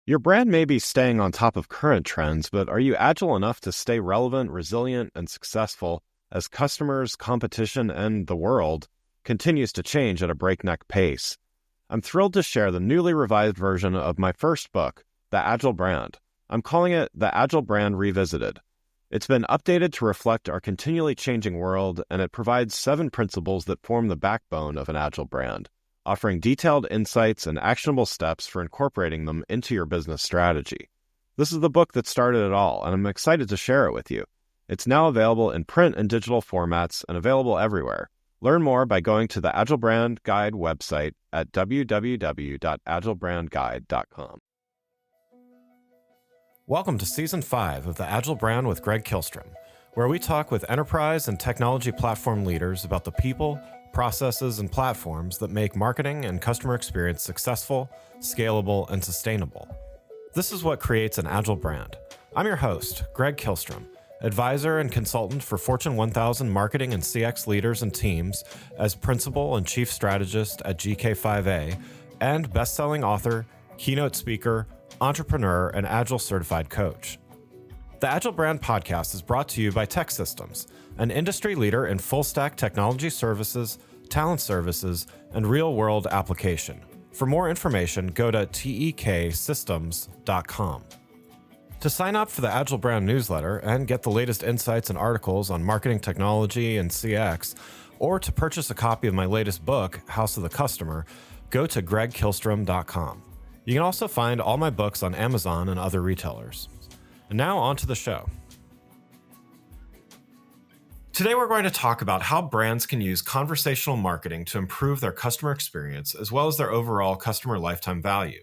Your brand may be staying on top of current trends, but are you agile enough to stay relevant, resilient, and successful as customers, competition, and the world continues to change at a breakneck pace? I'm thrilled to share the newly revised version of my first book, The Agile Brand. I'm calling it The Agile Brand Revisited. It's been updated to reflect our continually changing world, and it provides 7 principles that form the backbone of an agile brand, offering detailed insights and actionable steps for incorporating them into your business strategy. This is the book that started it all, and I'm excited to share it with you. It's now available in print and digital formats and available everywhere. Learn more by going to the Agile Brand Guide website at www.agilebrandguide.com. Welcome to Season 5 of The Agile Brand with Greg Kihlstrom, where we talk with enterprise and technology platform leaders about the people, processes, and platforms that make marketing and customer experience successful, scalable, and sustainable. This is what creates an agile brand. I'm your host, Greg Kihlstrom, advisor and consultant for Fortune 1000 marketing and CX leaders and teams as principal and chief strategist at GK5A, and best-selling author, keynote speaker, entrepreneur, and agile certified coach. The Agile Brand podcast is brought to you by TEKsystems, an industry leader in full-stack technology services, talent services, and real-world application. For more information, go to teksystems.com. To sign up for the Agile Brand newsletter and get the latest insights and articles on marketing technology and CX, or to purchase a copy of my latest book, House of the Customer, go to gregkihlstrom.com. You can also find all my books on Amazon and other retailers. And now on to the show. Today we're going to talk about how brands can use conversational marketing to improve their customer experience as well as their overall customer lifetime value.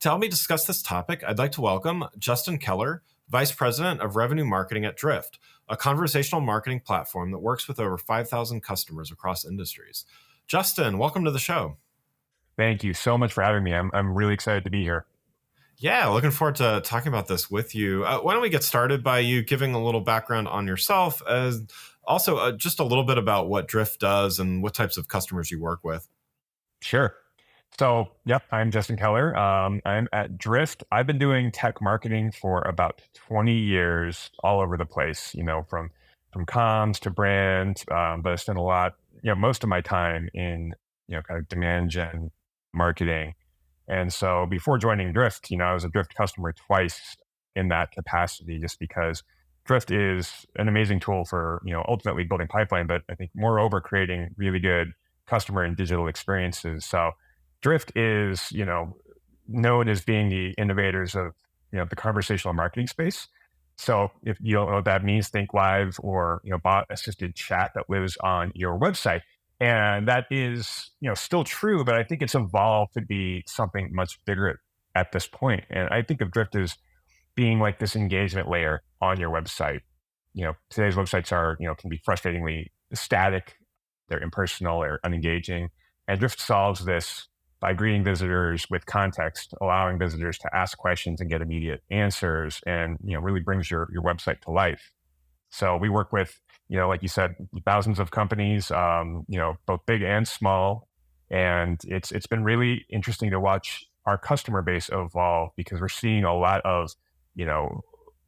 To help me discuss this topic, I'd like to welcome Justin Keller, Vice President of Revenue Marketing at Drift, a conversational marketing platform that works with over 5,000 customers across industries. Justin, welcome to the show. Thank you so much for having me. I'm really excited to be here. Yeah, looking forward to talking about this with you. Why don't we get started by you giving a little background on yourself, as also just a little bit about what Drift does and what types of customers you work with. Sure. So, I'm Justin Keller. I'm at Drift. I've been doing tech marketing for about 20 years, all over the place. From comms to brand, but I spent a lot, most of my time in kind of demand gen marketing. And so before joining Drift, I was a Drift customer twice in that capacity, just because Drift is an amazing tool for, ultimately building pipeline, but I think moreover, creating really good customer and digital experiences. So Drift is, known as being the innovators of, the conversational marketing space. So if you don't know what that means, think live or, bot assisted chat that lives on your website. And that is, still true, but I think it's evolved to be something much bigger at this point. And I think of Drift as being like this engagement layer on your website. Today's websites are, can be frustratingly static, they're impersonal, they're unengaging. And Drift solves this by greeting visitors with context, allowing visitors to ask questions and get immediate answers, and, really brings your website to life. So we work with, like you said, thousands of companies, both big and small. And it's been really interesting to watch our customer base evolve, because we're seeing a lot of,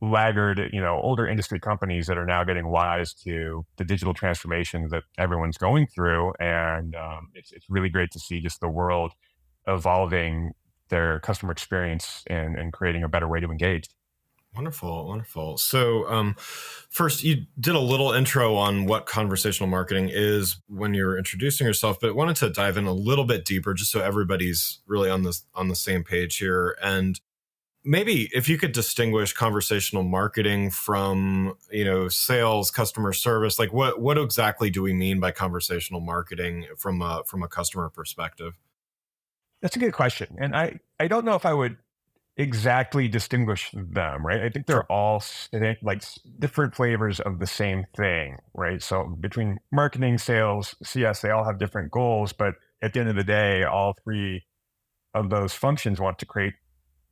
laggard, older industry companies that are now getting wise to the digital transformation that everyone's going through. And it's really great to see just the world evolving their customer experience and creating a better way to engage. Wonderful, wonderful. So first, you did a little intro on what conversational marketing is when you were introducing yourself, but wanted to dive in a little bit deeper just so everybody's really on the same page here. And maybe if you could distinguish conversational marketing from, sales, customer service, like what exactly do we mean by conversational marketing from a customer perspective? That's a good question. And I don't know if I would exactly distinguish them, right? I think they're all like different flavors of the same thing, right? So between marketing, sales, CS, they all have different goals, but at the end of the day, all three of those functions want to create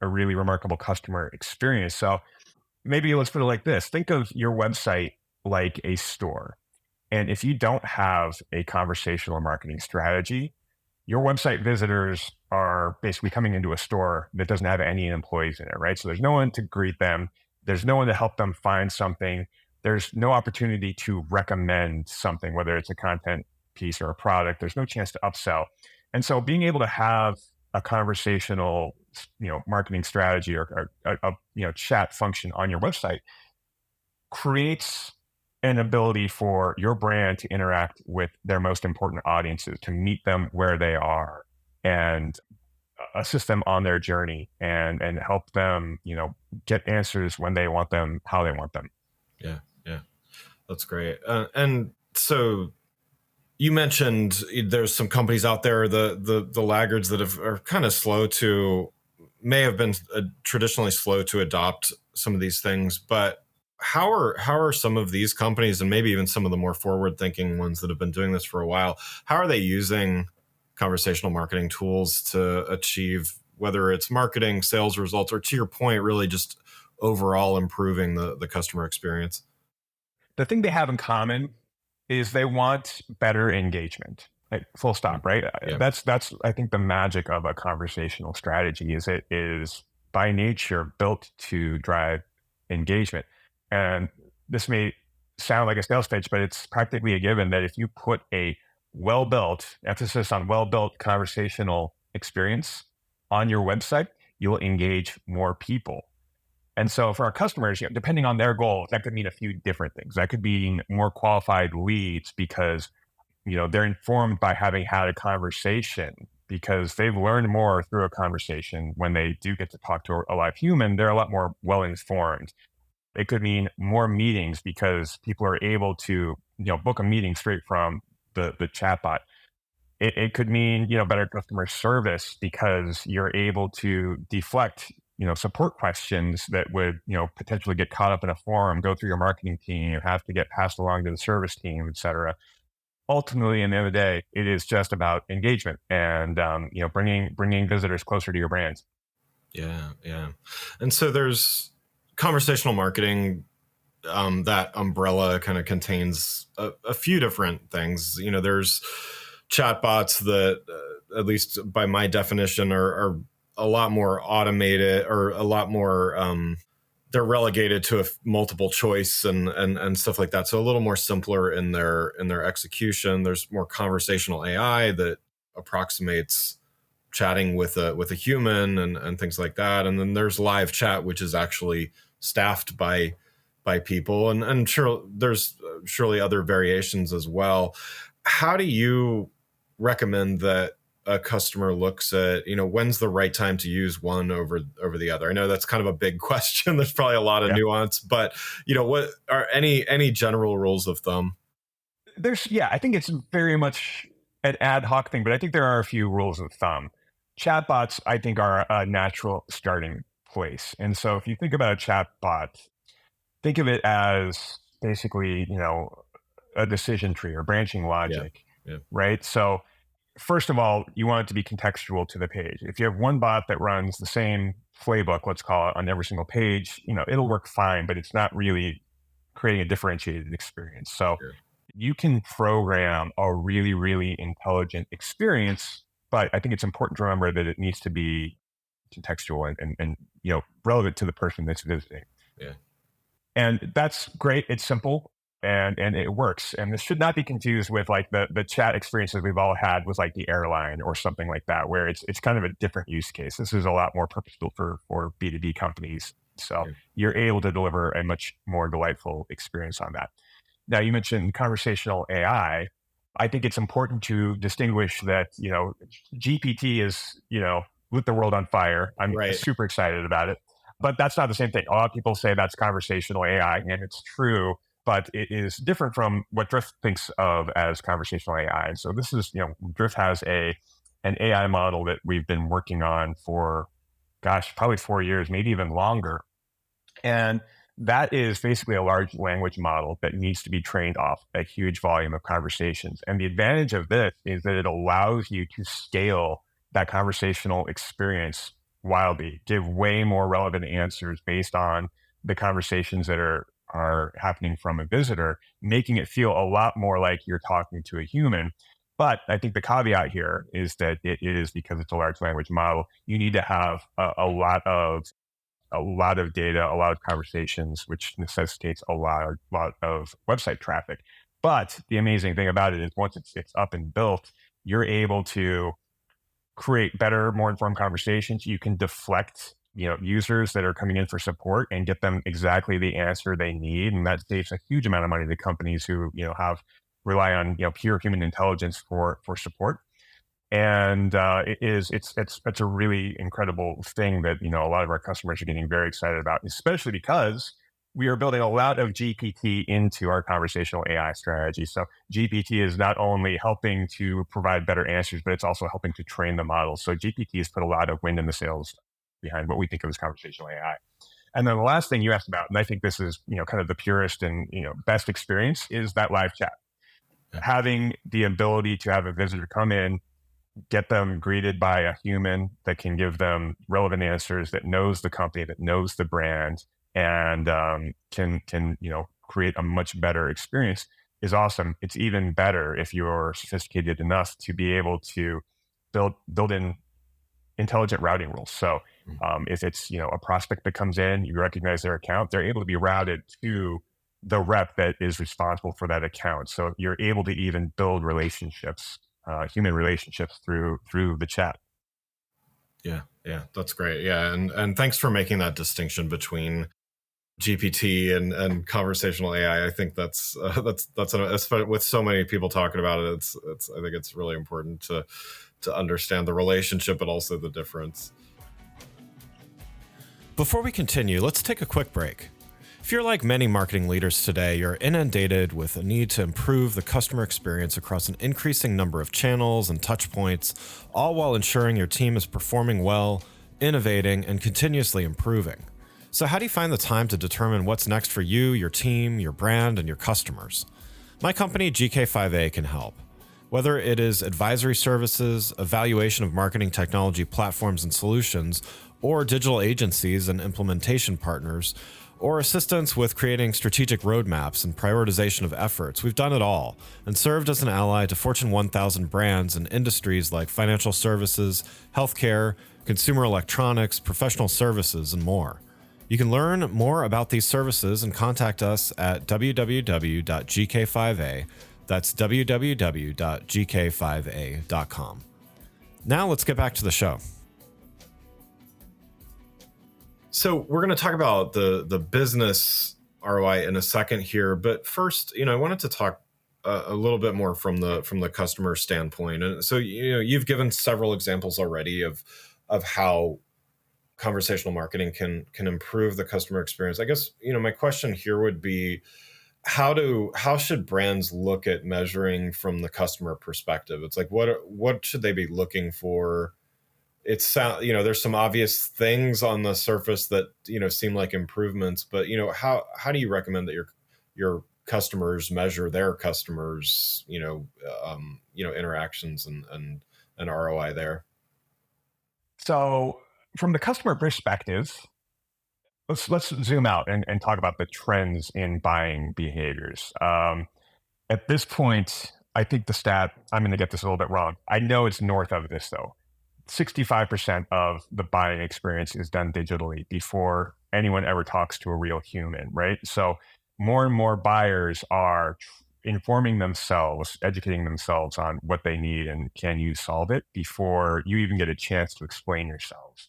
a really remarkable customer experience. So maybe let's put it like this. Think of your website like a store. And if you don't have a conversational marketing strategy, your website visitors are basically coming into a store that doesn't have any employees in it, right? So there's no one to greet them. There's no one to help them find something. There's no opportunity to recommend something, whether it's a content piece or a product. There's no chance to upsell. And so being able to have a conversational, marketing strategy or a chat function on your website creates an ability for your brand to interact with their most important audiences, to meet them where they are and assist them on their journey and help them, get answers when they want them, how they want them. Yeah, yeah, that's great. And so you mentioned there's some companies out there, the laggards that are kind of may have been traditionally slow to adopt some of these things, but how are some of these companies, and maybe even some of the more forward thinking ones that have been doing this for a while, how are they using conversational marketing tools to achieve, whether it's marketing, sales results, or, to your point, really just overall improving the customer experience? The thing they have in common is they want better engagement. Like, full stop, right? Yeah. That's I think the magic of a conversational strategy is it is by nature built to drive engagement. And this may sound like a sales pitch, but it's practically a given that if you put a well-built emphasis on well-built conversational experience on your website, you'll engage more people. And so for our customers, depending on their goals, that could mean a few different things. That could be more qualified leads because, they're informed by having had a conversation, because they've learned more through a conversation. When they do get to talk to a live human, they're a lot more well-informed. It could mean more meetings because people are able to, book a meeting straight from the chatbot. It could mean, better customer service because you're able to deflect, support questions that would, potentially get caught up in a forum, go through your marketing team, have to get passed along to the service team, et cetera. Ultimately, in the end of the day, it is just about engagement and, bringing visitors closer to your brand. Yeah, yeah. And so there's conversational marketing. That umbrella kind of contains a few different things. There's chatbots that, at least by my definition, are a lot more automated, or a lot more. They're relegated to a multiple choice and stuff like that. So a little more simpler in their execution. There's more conversational AI that approximates chatting with a human and things like that. And then there's live chat, which is actually staffed by people, and sure, there's surely other variations as well. How do you recommend that a customer looks at, when's the right time to use one over the other? I know that's kind of a big question. There's probably a lot of nuance, but what are any general rules of thumb? I think it's very much an ad hoc thing, but I think there are a few rules of thumb. Chatbots, I think, are a natural starting place. And so if you think about a chatbot, think of it as basically, a decision tree or branching logic, Yeah. right? So first of all, you want it to be contextual to the page. If you have one bot that runs the same playbook, let's call it, on every single page, it'll work fine, but it's not really creating a differentiated experience. So Sure. you can program a really, really intelligent experience, but I think it's important to remember that it needs to be contextual and relevant to the person that's visiting. Yeah. And that's great. It's simple and it works. And this should not be confused with like the chat experiences we've all had with like the airline or something like that, where it's kind of a different use case. This is a lot more purposeful for B2B companies. So you're able to deliver a much more delightful experience on that. Now, you mentioned conversational AI. I think it's important to distinguish that, GPT is, lit the world on fire. I'm super excited about it. But that's not the same thing. A lot of people say that's conversational AI, and it's true, but it is different from what Drift thinks of as conversational AI. And so this is, Drift has an AI model that we've been working on for, probably 4 years, maybe even longer. And that is basically a large language model that needs to be trained off a huge volume of conversations. And the advantage of this is that it allows you to scale that conversational experience wildly, give way more relevant answers based on the conversations that are happening from a visitor, making it feel a lot more like you're talking to a human. But I think the caveat here is that it is, because it's a large language model, you need to have a lot of data, a lot of conversations, which necessitates lot of website traffic. But the amazing thing about it is once it's up and built, you're able to create better, more informed conversations. You can deflect, users that are coming in for support and get them exactly the answer they need, and that saves a huge amount of money to companies who have rely on pure human intelligence for support. And it's a really incredible thing that a lot of our customers are getting very excited about, especially because we are building a lot of GPT into our conversational AI strategy. So GPT is not only helping to provide better answers, but it's also helping to train the models. So GPT has put a lot of wind in the sails behind what we think of as conversational AI. And then the last thing you asked about, and I think this is kind of the purest and best experience, is that live chat. Yeah. Having the ability to have a visitor come in, get them greeted by a human that can give them relevant answers, that knows the company, that knows the brand, and can create a much better experience is awesome. It's even better if you're sophisticated enough to be able to build in intelligent routing rules. So if it's a prospect that comes in, you recognize their account, they're able to be routed to the rep that is responsible for that account. So you're able to even build relationships, human relationships through the chat. Yeah, that's great. Yeah, and thanks for making that distinction between GPT and conversational AI. I think that's with so many people talking about it. It's I think it's really important to understand the relationship, but also the difference. Before we continue, let's take a quick break. If you're like many marketing leaders today, you're inundated with a need to improve the customer experience across an increasing number of channels and touch points, all while ensuring your team is performing well, innovating, and continuously improving. So how do you find the time to determine what's next for you, your team, your brand, and your customers? My company, GK5A, can help. Whether it is advisory services, evaluation of marketing technology platforms and solutions, or digital agencies and implementation partners, or assistance with creating strategic roadmaps and prioritization of efforts, we've done it all and served as an ally to Fortune 1000 brands in industries like financial services, healthcare, consumer electronics, professional services, and more. You can learn more about these services and contact us at www.gk5a. That's www.gk5a.com. Now let's get back to the show. So we're going to talk about the business ROI in a second here, but first, I wanted to talk a little bit more from the customer standpoint. And so, you've given several examples already of how conversational marketing can improve the customer experience. I guess, my question here would be, how should brands look at measuring from the customer perspective? It's like, what should they be looking for? There's some obvious things on the surface that seem like improvements, but how do you recommend that your customers measure their customers interactions and ROI there? So from the customer perspective, let's zoom out and talk about the trends in buying behaviors. At this point, I think the stat, I'm going to get this a little bit wrong. I know it's north of this though. 65% of the buying experience is done digitally before anyone ever talks to a real human, right? So more and more buyers are informing themselves, educating themselves on what they need and can you solve it before you even get a chance to explain yourselves.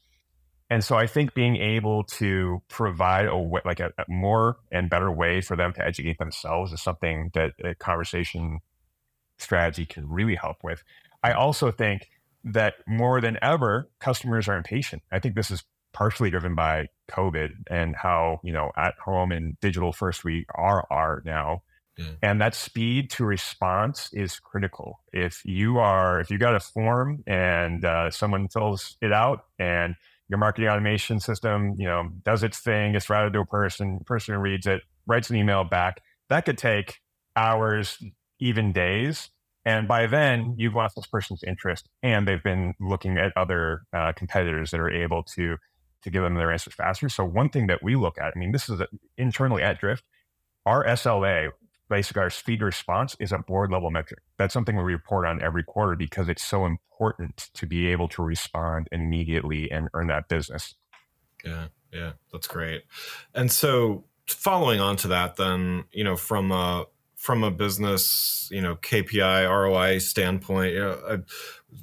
And so I think being able to provide a more and better way for them to educate themselves is something that a conversation strategy can really help with. I also think that more than ever, customers are impatient. I think this is partially driven by COVID and how, at home and digital first we are now. Yeah. And that speed to response is critical. If you got a form and someone fills it out and your marketing automation system, does its thing, it's routed to a person reads it, writes an email back, that could take hours, even days. And by then, you've lost this person's interest, and they've been looking at other competitors that are able to give them their answers faster. So one thing that we look at, this is internally at Drift, our SLA basically our speed response is a board level metric. That's something we report on every quarter because it's so important to be able to respond immediately and earn that business. Yeah, yeah, that's great. And so following on to that, then, from a business, KPI ROI standpoint, I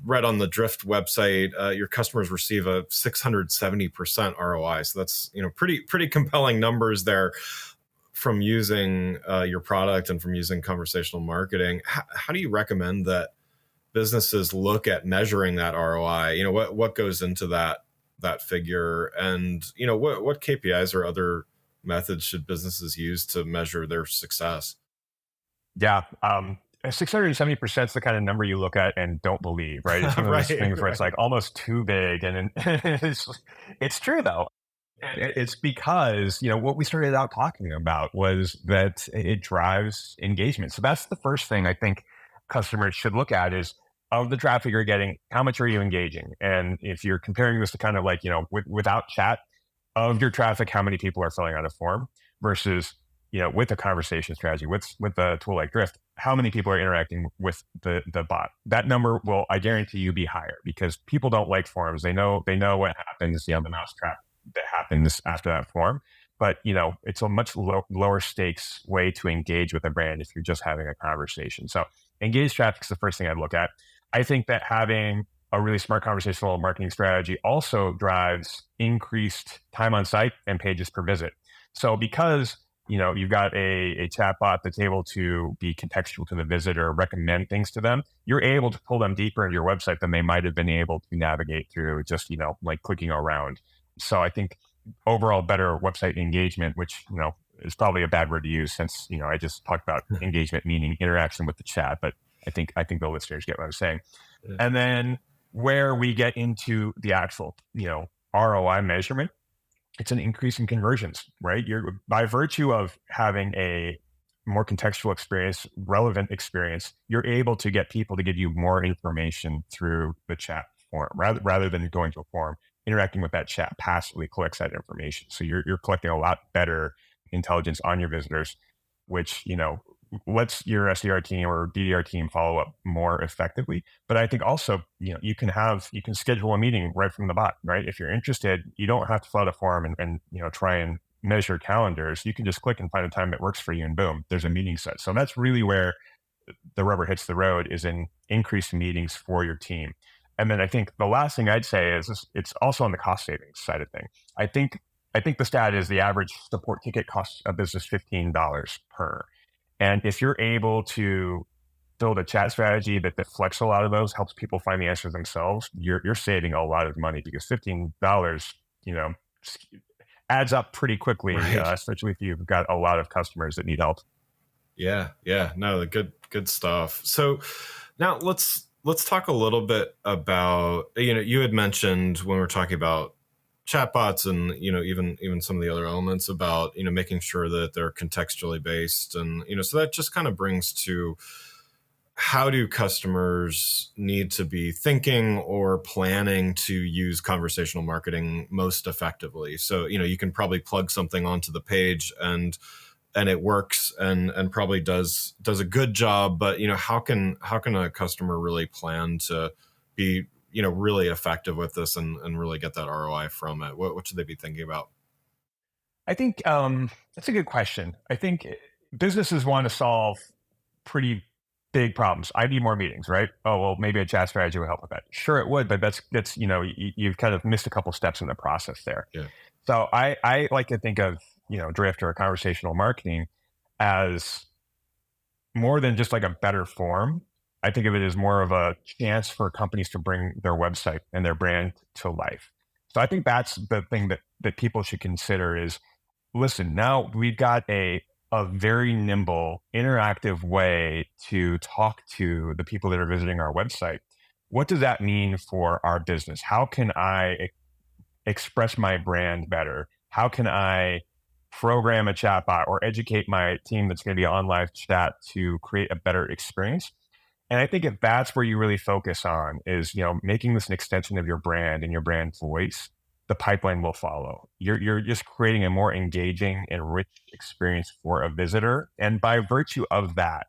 read on the Drift website, your customers receive a 670% ROI. So that's, pretty compelling numbers there from using your product and from using conversational marketing. How do you recommend that businesses look at measuring that ROI? What goes into that figure, and what KPIs or other methods should businesses use to measure their success? Yeah. 670% is the kind of number you look at and don't believe, right? It's one of those Right, things where it's right. like almost too big. And it's true though. It's because, what we started out talking about was that it drives engagement. So that's the first thing I think customers should look at is of the traffic you're getting, how much are you engaging? And if you're comparing this to kind of like, without chat of your traffic, how many people are filling out a form versus, with a conversation strategy, with a tool like Drift, how many people are interacting with the bot? That number will, I guarantee you, be higher because people don't like forms. They know what happens, the mousetrap that happens after that form. But it's a much lower stakes way to engage with a brand if you're just having a conversation. So engaged traffic is the first thing I'd look at. I think that having a really smart conversational marketing strategy also drives increased time on site and pages per visit. So because you've got a chatbot that's able to be contextual to the visitor, recommend things to them, you're able to pull them deeper into your website than they might have been able to navigate through just, like clicking around. So I think overall better website engagement, which, is probably a bad word to use since, I just talked about engagement meaning interaction with the chat, but I think the listeners get what I'm saying. Yeah. And then where we get into the actual, ROI measurement, it's an increase in conversions, right? You're by virtue of having a more contextual experience, relevant experience, you're able to get people to give you more information through the chat form rather than going to a form, interacting with that chat passively collects that information. So you're collecting a lot better intelligence on your visitors, which, lets your SDR team or DDR team follow up more effectively. But I think also, you can schedule a meeting right from the bot, right? If you're interested, you don't have to fill out a form and try and measure calendars. You can just click and find a time that works for you and boom, there's a meeting set. So that's really where the rubber hits the road is in increased meetings for your team. And then I think the last thing I'd say is it's also on the cost savings side of things. I think the stat is the average support ticket costs a business $15 per. And if you're able to build a chat strategy that deflects a lot of those, helps people find the answers themselves, you're saving a lot of money because $15, adds up pretty quickly, Right. especially if you've got a lot of customers that need help. Yeah, yeah, no, good stuff. So now let's talk a little bit about, you had mentioned when we were talking about chatbots and even some of the other elements about making sure that they're contextually based, and so that just kind of brings to how do customers need to be thinking or planning to use conversational marketing most effectively. So you can probably plug something onto the page and it works and probably does a good job, but how can a customer really plan to be really effective with this and really get that ROI from it? What should they be thinking about? I think that's a good question. I think businesses want to solve pretty big problems. I need more meetings, right? Oh, well, maybe a chat strategy would help with that. Sure, it would, but that's you've kind of missed a couple steps in the process there. Yeah. So I like to think of Drift or conversational marketing as more than just like a better form. I think of it as more of a chance for companies to bring their website and their brand to life. So I think that's the thing that people should consider is listen, now we've got a very nimble, interactive way to talk to the people that are visiting our website. What does that mean for our business? How can I express my brand better? How can I program a chatbot or educate my team that's going to be on live chat to create a better experience? And I think if that's where you really focus on is, making this an extension of your brand and your brand voice, the pipeline will follow. You're just creating a more engaging and rich experience for a visitor. And by virtue of that,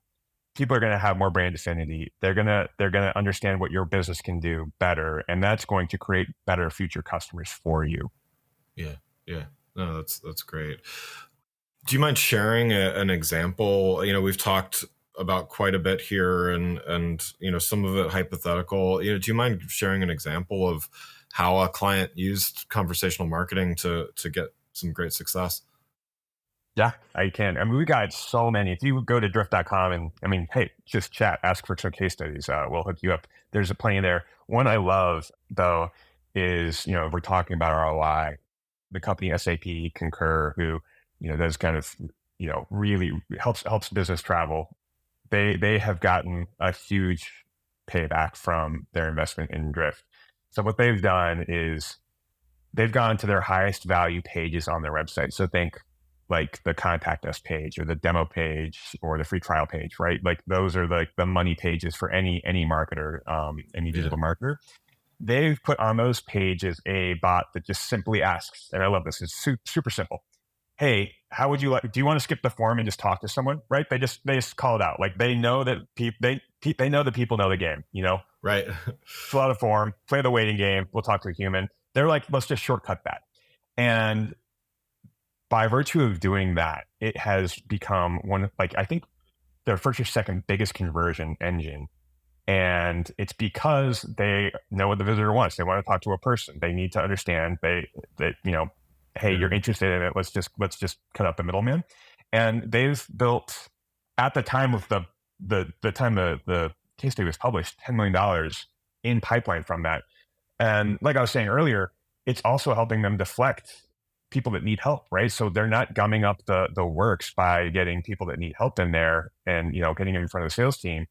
people are going to have more brand affinity. They're going to understand what your business can do better, and that's going to create better future customers for you. Yeah, yeah. No, that's great. Do you mind sharing an example? We've talked about quite a bit here, and some of it hypothetical. Do you mind sharing an example of how a client used conversational marketing to get some great success? Yeah, I can. I mean, we got so many. If you go to drift.com and hey, just chat, ask for some case studies. We'll hook you up. There's a plenty there. One I love though is, we're talking about ROI, the company SAP Concur, who, does kind of, really helps business travel. They have gotten a huge payback from their investment in Drift. So what they've done is they've gone to their highest value pages on their website. So think like the contact us page or the demo page or the free trial page, right? Like those are like the money pages for any marketer, any digital marketer. They've put on those pages a bot that just simply asks, and I love this, it's super simple. Hey, how would you like, do you want to skip the form and just talk to someone? Right? They just call it out. Like they know that they know that people know the game, Right. fill out a form, play the waiting game. We'll talk to a human. They're like, let's just shortcut that. And by virtue of doing that, it has become I think their first or second biggest conversion engine. And it's because they know what the visitor wants. They want to talk to a person. They need to understand that, hey, you're interested in it. Let's just cut out the middleman. And they've built, at the time of the time the case study was published, $10 million in pipeline from that. And like I was saying earlier, it's also helping them deflect people that need help, right? So they're not gumming up the works by getting people that need help in there and, getting in front of the sales team.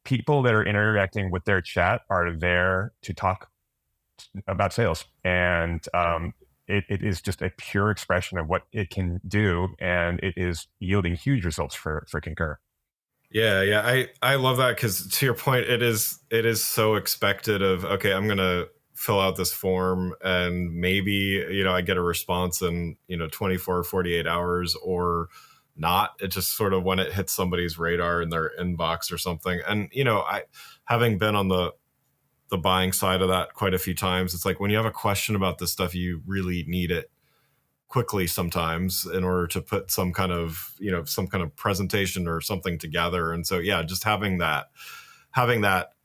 People that are interacting with their chat are there to talk about sales. And it is just a pure expression of what it can do. And it is yielding huge results for Concur. Yeah. I love that because, to your point, it is so expected of, okay, I'm going to fill out this form and maybe, I get a response in, 24 or 48 hours or not. It just sort of when it hits somebody's radar in their inbox or something. And, I, having been on the buying side of that quite a few times, it's like when you have a question about this stuff, you really need it quickly sometimes in order to put some kind of presentation or something together. And so, yeah, just having that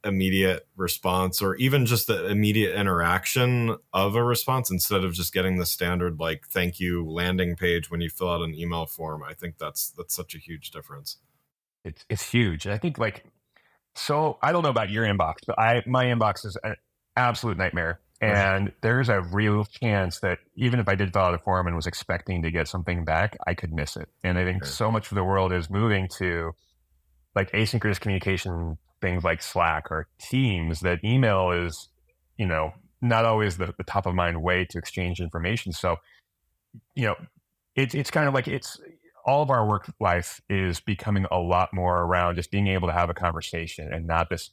immediate response or even just the immediate interaction of a response instead of just getting the standard like thank you landing page when you fill out an email form. I think that's such a huge difference. It's huge. And I think so I don't know about your inbox, but my inbox is an absolute nightmare. Right. And there's a real chance that even if I did fill out a form and was expecting to get something back, I could miss it. And I think so much of the world is moving to like asynchronous communication, things like Slack or Teams, that email is, not always the top of mind way to exchange information. So, it's kind of like it's all of our work life is becoming a lot more around just being able to have a conversation and not this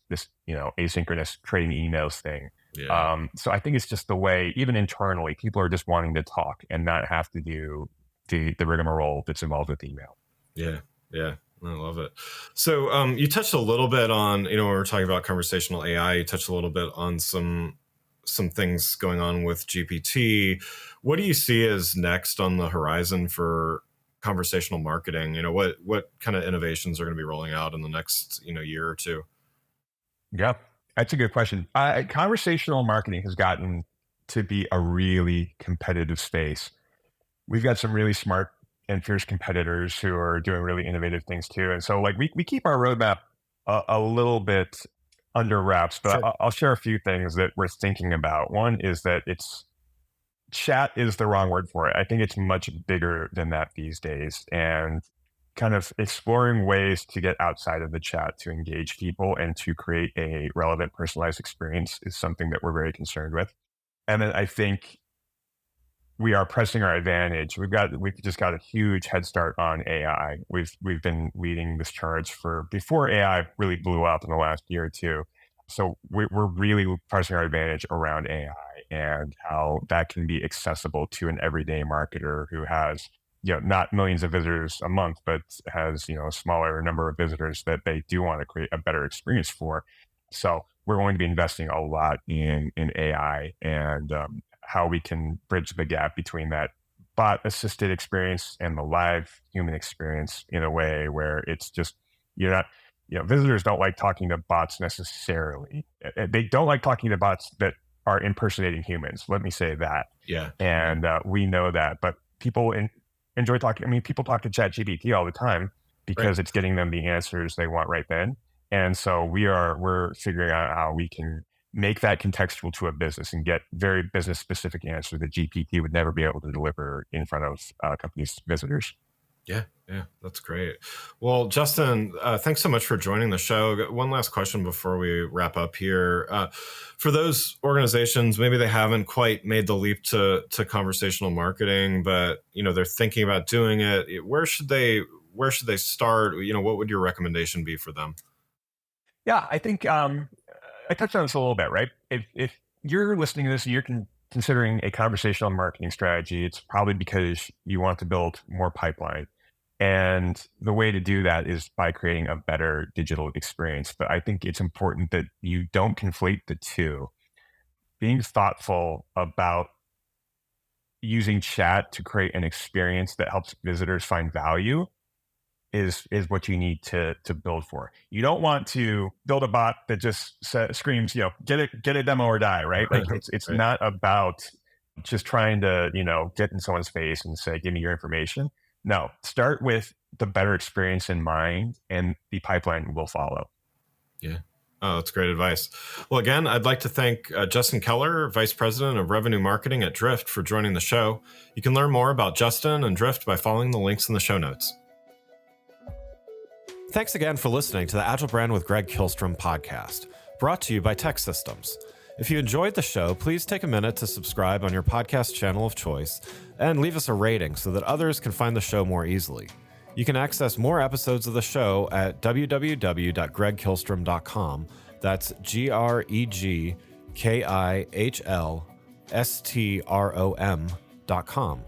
asynchronous trading emails thing. Yeah. So I think it's just the way, even internally, people are just wanting to talk and not have to do the rigmarole that's involved with email. Yeah. I love it. So you touched a little bit on, when we're talking about conversational AI, you touched a little bit on some things going on with GPT. What do you see as next on the horizon for conversational marketing? What kind of innovations are going to be rolling out in the next, year or two? Yeah, that's a good question. Conversational marketing has gotten to be a really competitive space. We've got some really smart and fierce competitors who are doing really innovative things too. And so we keep our roadmap a little bit under wraps, but Sure. I'll share a few things that we're thinking about. One is that chat is the wrong word for it. I think it's much bigger than that these days. And kind of exploring ways to get outside of the chat to engage people and to create a relevant, personalized experience is something that we're very concerned with. And then I think we are pressing our advantage. We've just got a huge head start on AI. We've been leading this charge for before AI really blew up in the last year or two. So we're really pressing our advantage around AI. and how that can be accessible to an everyday marketer who has, not millions of visitors a month, but has, a smaller number of visitors that they do want to create a better experience for. So we're going to be investing a lot in AI and how we can bridge the gap between that bot assisted experience and the live human experience in a way where it's just, you're not, visitors don't like talking to bots necessarily. They don't like talking to bots that are impersonating humans. Let me say that. Yeah. And we know that, but people enjoy talking. I mean, people talk to ChatGPT all the time because it's getting them the answers they want right then. And so we're figuring out how we can make that contextual to a business and get very business specific answers that GPT would never be able to deliver in front of companies' visitors. Yeah, that's great. Well, Justin, thanks so much for joining the show. One last question before we wrap up here. For those organizations, maybe they haven't quite made the leap to conversational marketing, but they're thinking about doing it. Where should they start? What would your recommendation be for them? Yeah, I think I touched on this a little bit, right? If you're listening to this and you're considering a conversational marketing strategy, it's probably because you want to build more pipeline. And the way to do that is by creating a better digital experience. But I think it's important that you don't conflate the two. Being thoughtful about using chat to create an experience that helps visitors find value is what you need to build for. You don't want to build a bot that just screams, get a demo or die, right? Like it's Right. not about just trying to, get in someone's face and say, give me your information. No, start with the better experience in mind and the pipeline will follow. Yeah. Oh, that's great advice. Well, again, I'd like to thank Justin Keller, Vice President of Revenue Marketing at Drift, for joining the show. You can learn more about Justin and Drift by following the links in the show notes. Thanks again for listening to the Agile Brand with Greg Kihlstrom podcast, brought to you by Tech Systems. If you enjoyed the show, please take a minute to subscribe on your podcast channel of choice and leave us a rating so that others can find the show more easily. You can access more episodes of the show at www.gregkihlstrom.com. That's GregKihlstrom.com.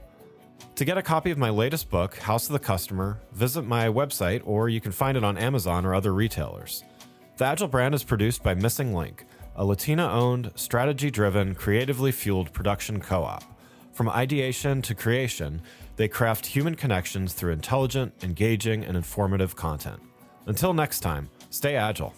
To get a copy of my latest book, House of the Customer, visit my website, or you can find it on Amazon or other retailers. The Agile Brand is produced by Missing Link, a Latina-owned, strategy-driven, creatively fueled production co-op. From ideation to creation, they craft human connections through intelligent, engaging, and informative content. Until next time, stay agile.